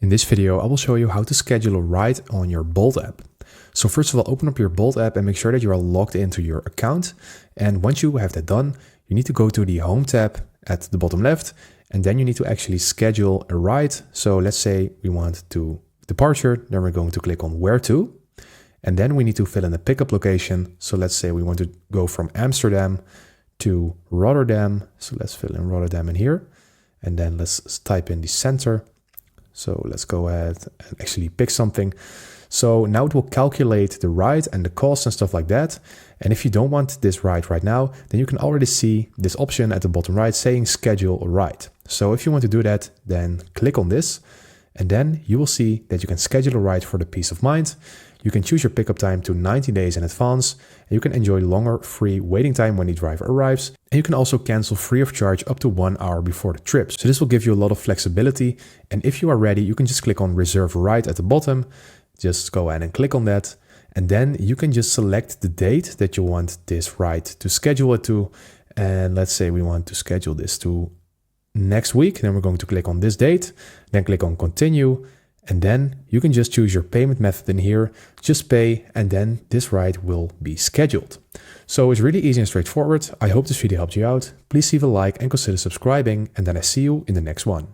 In this video, I will show you how to schedule a ride on your Bolt app. So first of all, open up your Bolt app and make sure that you are logged into your account. And once you have that done, you need to go to the Home tab at the bottom left, and then you need to actually schedule a ride. So let's say we want to departure, then we're going to click on Where to, and then we need to fill in a pickup location. So let's say we want to go from Amsterdam to Rotterdam. So let's fill in Rotterdam in here, and then let's type in the center. So let's go ahead and actually pick something. So now it will calculate the ride and the cost and stuff like that. And if you don't want this ride right now, then you can already see this option at the bottom right saying schedule a ride. So if you want to do that, then click on this, and then you will see that you can schedule a ride for the peace of mind. You can choose your pickup time to 90 days in advance, and you can enjoy longer free waiting time when the driver arrives. And you can also cancel free of charge up to 1 hour before the trip. So this will give you a lot of flexibility. And if you are ready, you can just click on reserve a ride at the bottom. Just go ahead and click on that. And then you can just select the date that you want this ride to schedule it to. And let's say we want to schedule this to next week. Then we're going to click on this date, then click on continue. And then you can just choose your payment method in here, just pay, and then this ride will be scheduled. So it's really easy and straightforward. I hope this video helped you out. Please leave a like and consider subscribing, and then I see you in the next one.